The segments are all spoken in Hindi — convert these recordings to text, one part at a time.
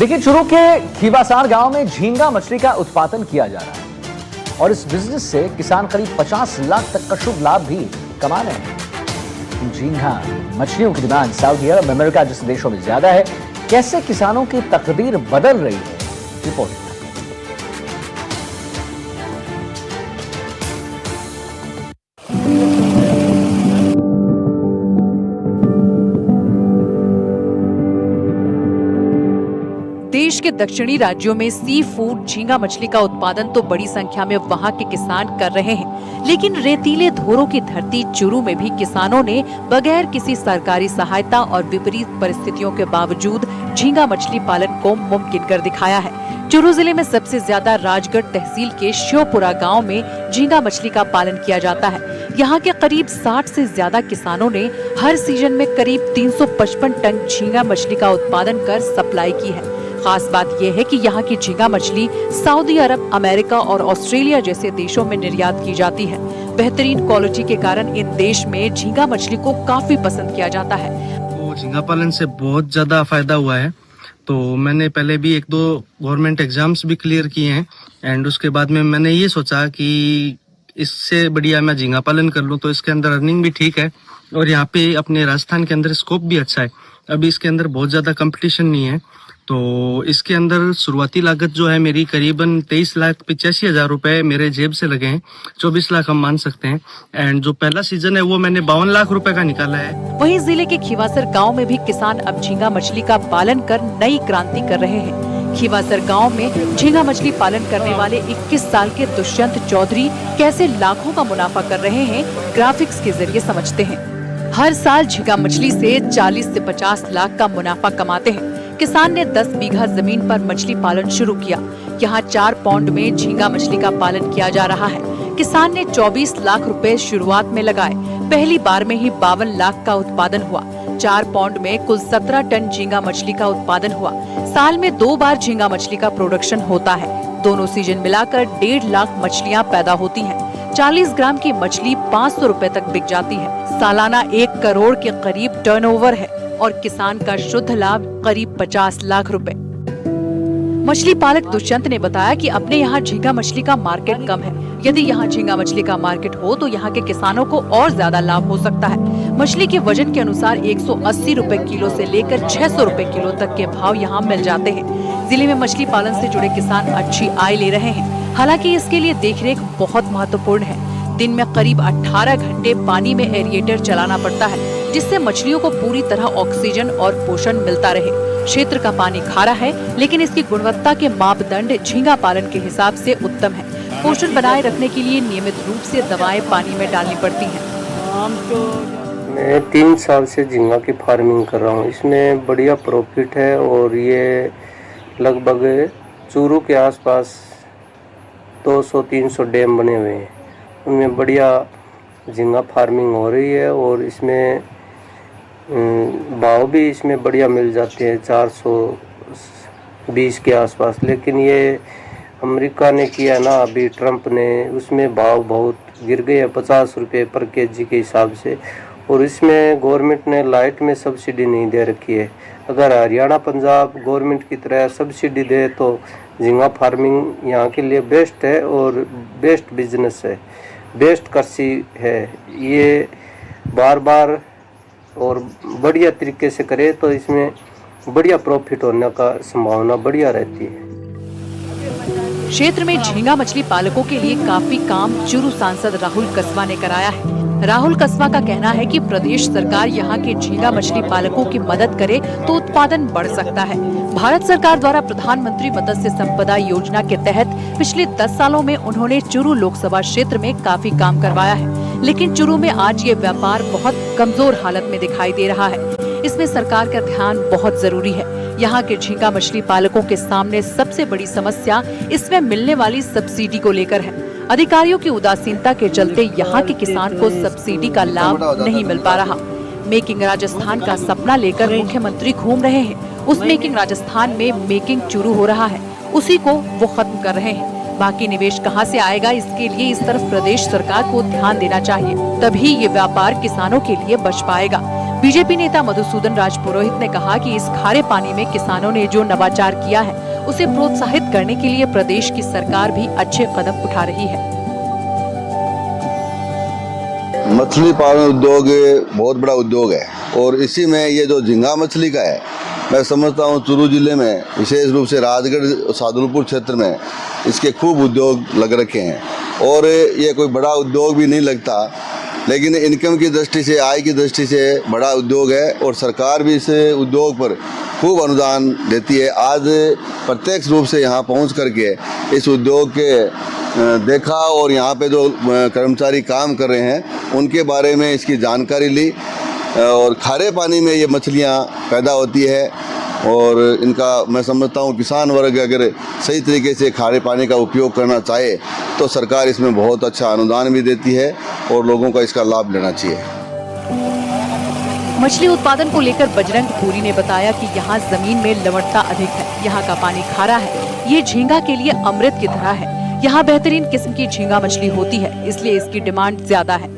देखिए, चुरू के खीवासार गांव में झींगा मछली का उत्पादन किया जा रहा है और इस बिजनेस से किसान करीब 50 लाख तक का शुभ लाभ भी कमा रहे हैं। झींगा मछलियों की डिमांड सऊदी अरब, अमेरिका जैसे देशों में ज्यादा है। कैसे किसानों की तकदीर बदल रही है, रिपोर्ट। देश के दक्षिणी राज्यों में सी फूड झींगा मछली का उत्पादन तो बड़ी संख्या में वहां के किसान कर रहे हैं, लेकिन रेतीले धोरों की धरती चुरू में भी किसानों ने बगैर किसी सरकारी सहायता और विपरीत परिस्थितियों के बावजूद झींगा मछली पालन को मुमकिन कर दिखाया है। चुरू जिले में सबसे ज्यादा राजगढ़ तहसील के श्योपुरा गांव में झींगा मछली का पालन किया जाता है। यहाँ के करीब 60 से ज्यादा किसानों ने हर सीजन में करीब 355 टन झींगा मछली का उत्पादन कर सप्लाई की है। खास बात यह है कि यहाँ की झींगा मछली सऊदी अरब, अमेरिका और ऑस्ट्रेलिया जैसे देशों में निर्यात की जाती है। बेहतरीन क्वालिटी के कारण इन देश में झींगा मछली को काफी पसंद किया जाता है। तो झींगा पालन से बहुत ज्यादा फायदा हुआ है। तो मैंने पहले भी 1-2 गवर्नमेंट एग्जाम्स भी क्लियर किए हैं एंड उसके बाद में मैंने ये सोचा कि इससे बढ़िया मैं झींगा पालन कर लूँ, तो इसके अंदर अर्निंग भी ठीक है और यहाँ पे अपने राजस्थान के अंदर स्कोप भी अच्छा है। अभी इसके अंदर बहुत ज्यादा कंपटीशन नहीं है, तो इसके अंदर शुरुआती लागत जो है मेरी करीबन 23,85,000 रुपए मेरे जेब से लगे हैं। 24 लाख हम मान सकते हैं एंड जो पहला सीजन है वो मैंने 52 लाख रुपए का निकाला है। वहीं जिले के खीवासर गांव में भी किसान अब झींगा मछली का पालन कर नई क्रांति कर रहे हैं। खीवासर गांव में झींगा मछली पालन करने वाले 21 साल के दुष्यंत चौधरी कैसे लाखों का मुनाफा कर रहे हैं, ग्राफिक्स के जरिए समझते हैं। हर साल झींगा मछली से 40 से 50 लाख का मुनाफा कमाते हैं। किसान ने 10 बीघा जमीन पर मछली पालन शुरू किया। यहाँ 4 पौंड में झींगा मछली का पालन किया जा रहा है। किसान ने 24 लाख रुपए शुरुआत में लगाए। पहली बार में ही 52 लाख का उत्पादन हुआ। 4 पौंड में कुल 17 टन झींगा मछली का उत्पादन हुआ। साल में 2 बार झींगा मछली का प्रोडक्शन होता है। दोनों सीजन मिलाकर 1.5 लाख मछलियाँ पैदा होती हैं। 40 ग्राम की मछली 500 रुपए तक बिक जाती है। सालाना 1 करोड़ के करीब टर्नओवर है और किसान का शुद्ध लाभ करीब 50 लाख रुपए। मछली पालक दुष्यंत ने बताया कि अपने यहाँ झींगा मछली का मार्केट कम है। यदि यहाँ झींगा मछली का मार्केट हो तो यहाँ के किसानों को और ज्यादा लाभ हो सकता है। मछली के वजन के अनुसार 180 रुपए किलो से लेकर 600 रुपए किलो तक के भाव यहाँ मिल जाते हैं। जिले में मछली पालन से जुड़े किसान अच्छी आय ले रहे हैं। हालांकि इसके लिए देखरेख बहुत महत्वपूर्ण है। दिन में करीब 18 घंटे पानी में एरिएटर चलाना पड़ता है, जिससे मछलियों को पूरी तरह ऑक्सीजन और पोषण मिलता रहे। क्षेत्र का पानी खारा है, लेकिन इसकी गुणवत्ता के मापदंड झींगा पालन के हिसाब से उत्तम है। पोषण बनाए रखने के लिए नियमित रूप से दवाएं पानी में डालनी पड़ती हैं। मैं 3 साल से झींगा की फार्मिंग कर रहा हूँ। इसमें बढ़िया प्रॉफिट है और ये लगभग चूरू के आसपास 200-300 डैम बने हुए हैं, उनमें बढ़िया झींगा फार्मिंग हो रही है और इसमें भाव भी इसमें बढ़िया मिल जाते हैं 420 के आसपास। लेकिन ये अमेरिका ने किया ना अभी ट्रंप ने, उसमें भाव बहुत गिर गए हैं 50 रुपये पर केजी के हिसाब से। और इसमें गवर्नमेंट ने लाइट में सब्सिडी नहीं दे रखी है। अगर हरियाणा पंजाब गवर्नमेंट की तरह सब्सिडी दे तो झींगा फार्मिंग यहाँ के लिए बेस्ट है और बेस्ट बिजनेस है, बेस्ट कृषि है। ये बार बार और बढ़िया तरीके से करे तो इसमें बढ़िया प्रॉफिट होने का संभावना बढ़िया रहती है। क्षेत्र में झींगा मछली पालकों के लिए काफी काम चुरू सांसद राहुल कस्वा ने कराया है। राहुल कस्वा का कहना है कि प्रदेश सरकार यहाँ के झींगा मछली पालकों की मदद करे तो उत्पादन बढ़ सकता है। भारत सरकार द्वारा प्रधानमंत्री मत्स्य संपदा योजना के तहत पिछले 10 सालों में उन्होंने चुरू लोकसभा क्षेत्र में काफी काम करवाया है, लेकिन चुरू में आज ये व्यापार बहुत कमजोर हालत में दिखाई दे रहा है। इसमें सरकार का ध्यान बहुत जरूरी है। यहाँ के झींगा मछली पालकों के सामने सबसे बड़ी समस्या इसमें मिलने वाली सब्सिडी को लेकर है। अधिकारियों की उदासीनता के चलते यहाँ के किसान को सब्सिडी का लाभ नहीं मिल पा रहा। मेकिंग राजस्थान का सपना लेकर मुख्यमंत्री घूम रहे हैं। उस मेकिंग राजस्थान में मेकिंग चुरू हो रहा है, उसी को वो खत्म कर रहे हैं। बाकी निवेश कहां से आएगा, इसके लिए इस तरफ प्रदेश सरकार को ध्यान देना चाहिए, तभी ये व्यापार किसानों के लिए बच पाएगा। बीजेपी नेता मधुसूदन राज पुरोहित ने कहा कि इस खारे पानी में किसानों ने जो नवाचार किया है उसे प्रोत्साहित करने के लिए प्रदेश की सरकार भी अच्छे कदम उठा रही है। मछली पालन उद्योग बहुत बड़ा उद्योग है और इसी में ये जो झींगा मछली का है, मैं समझता हूँ चूरू जिले में विशेष रूप से राजगढ़ सादुलपुर क्षेत्र में इसके खूब उद्योग लग रखे हैं और ये कोई बड़ा उद्योग भी नहीं लगता, लेकिन इनकम की दृष्टि से, आय की दृष्टि से बड़ा उद्योग है और सरकार भी इस उद्योग पर खूब अनुदान देती है। आज प्रत्यक्ष रूप से यहाँ पहुँच करके इस उद्योग के देखा और यहाँ पे जो कर्मचारी काम कर रहे हैं उनके बारे में इसकी जानकारी ली और खारे पानी में ये मछलियाँ पैदा होती है और इनका मैं समझता हूँ किसान वर्ग अगर सही तरीके से खारे पानी का उपयोग करना चाहे तो सरकार इसमें बहुत अच्छा अनुदान भी देती है और लोगों का इसका लाभ लेना चाहिए। मछली उत्पादन को लेकर बजरंग पुरी ने बताया कि यहाँ जमीन में लवणता अधिक है, यहाँ का पानी खारा है, ये झींगा के लिए अमृत की तरह है। यहाँ बेहतरीन किस्म की झींगा मछली होती है, इसलिए इसकी डिमांड ज्यादा है।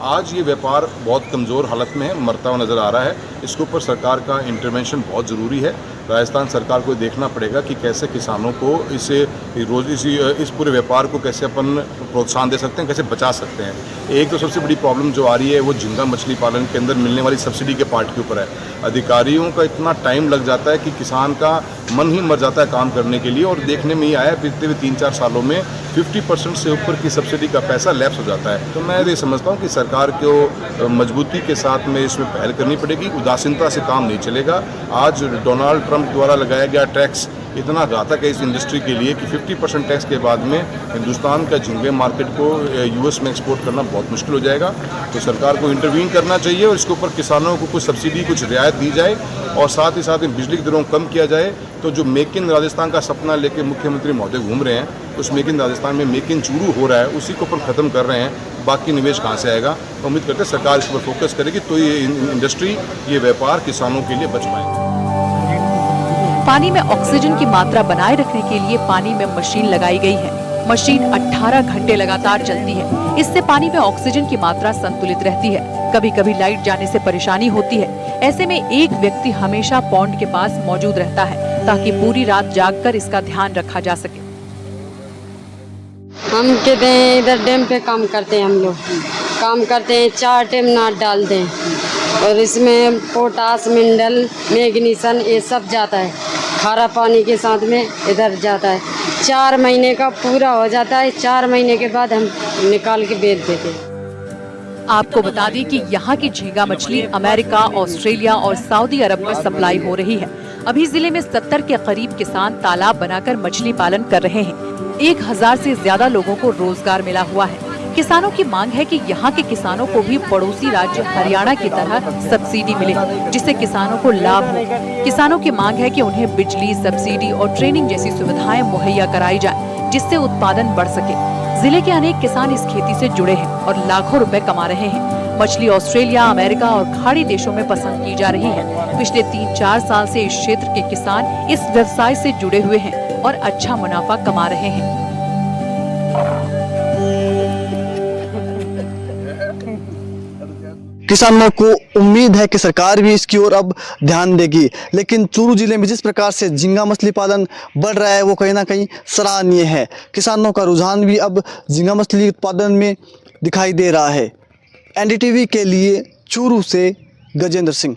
आज ये व्यापार बहुत कमज़ोर हालत में है, मरता हुआ नज़र आ रहा है। इसके ऊपर सरकार का इंटरवेंशन बहुत ज़रूरी है। राजस्थान सरकार को देखना पड़ेगा कि कैसे किसानों को इस पूरे व्यापार को कैसे अपन प्रोत्साहन दे सकते हैं, कैसे बचा सकते हैं। एक तो सबसे बड़ी प्रॉब्लम जो आ रही है वो झींगा मछली पालन के अंदर मिलने वाली सब्सिडी के पार्ट के ऊपर है। अधिकारियों का इतना टाइम लग जाता है कि किसान का मन ही मर जाता है काम करने के लिए और देखने में ही आया पिछले 3-4 सालों में 50% से ऊपर की सब्सिडी का पैसा लैप्स हो जाता है। तो मैं ये समझता हूँ कि सरकार को मजबूती के साथ में इसमें पहल करनी पड़ेगी, उदासीनता से काम नहीं चलेगा। आज डोनाल्ड ट्रंप द्वारा लगाया गया टैक्स इतना घातक है इस इंडस्ट्री के लिए कि 50% टैक्स के बाद में हिंदुस्तान का झींगे मार्केट को यूएस में एक्सपोर्ट करना बहुत मुश्किल हो जाएगा। तो सरकार को इंटरवीन करना चाहिए और इसके ऊपर किसानों को कुछ सब्सिडी, कुछ रियायत दी जाए और साथ ही साथ में बिजली की दरों को कम किया जाए। तो जो मेक इन राजस्थान का सपना लेके मुख्यमंत्री महोदय घूम रहे हैं, उस मेक इन राजस्थान में मेक इन चूरू हो रहा है, उसी के ऊपर ख़त्म कर रहे हैं। बाकी निवेश कहाँ से आएगा? तो उम्मीद करते हैं सरकार इस पर फोकस करेगी तो ये इंडस्ट्री, ये व्यापार किसानों के लिए बच पाएगा। पानी में ऑक्सीजन की मात्रा बनाए रखने के लिए पानी में मशीन लगाई गई है। मशीन 18 घंटे लगातार चलती है। इससे पानी में ऑक्सीजन की मात्रा संतुलित रहती है। कभी कभी लाइट जाने से परेशानी होती है। ऐसे में एक व्यक्ति हमेशा पॉन्ड के पास मौजूद रहता है ताकि पूरी रात जागकर इसका ध्यान रखा जा सके। हम कहते हैं इधर डैम पे काम करते हैं, हम लोग काम करते हैं, 4 टाइम नाट डालते हैं और इसमें पोटास, मिनरल, मैग्नीशियम ये सब जाता है। खारा पानी के साथ में इधर जाता है। 4 महीने का पूरा हो जाता है। 4 महीने के बाद हम निकाल के बेच देते हैं। आपको बता दें कि यहाँ की झींगा मछली अमेरिका, ऑस्ट्रेलिया और सऊदी अरब में सप्लाई हो रही है। अभी जिले में 70 के करीब किसान तालाब बनाकर मछली पालन कर रहे हैं। 1000 से ज्यादा लोगों को रोजगार मिला हुआ है। किसानों की मांग है कि यहाँ के किसानों को भी पड़ोसी राज्य हरियाणा की तरह सब्सिडी मिले, जिससे किसानों को लाभ हो। किसानों की मांग है कि उन्हें बिजली, सब्सिडी और ट्रेनिंग जैसी सुविधाएं मुहैया कराई जाए, जिससे उत्पादन बढ़ सके। जिले के अनेक किसान इस खेती से जुड़े हैं और लाखों रुपए कमा रहे हैं। मछली ऑस्ट्रेलिया, अमेरिका और खाड़ी देशों में पसंद की जा रही है। पिछले 3-4 साल से इस क्षेत्र के किसान इस व्यवसाय से जुड़े हुए हैं और अच्छा मुनाफा कमा रहे हैं। किसानों को उम्मीद है कि सरकार भी इसकी ओर अब ध्यान देगी, लेकिन चूरू जिले में जिस प्रकार से झींगा मछली पालन बढ़ रहा है वो कहीं ना कहीं सराहनीय है। किसानों का रुझान भी अब झींगा मछली उत्पादन में दिखाई दे रहा है। एनडीटीवी के लिए चूरू से गजेंद्र सिंह।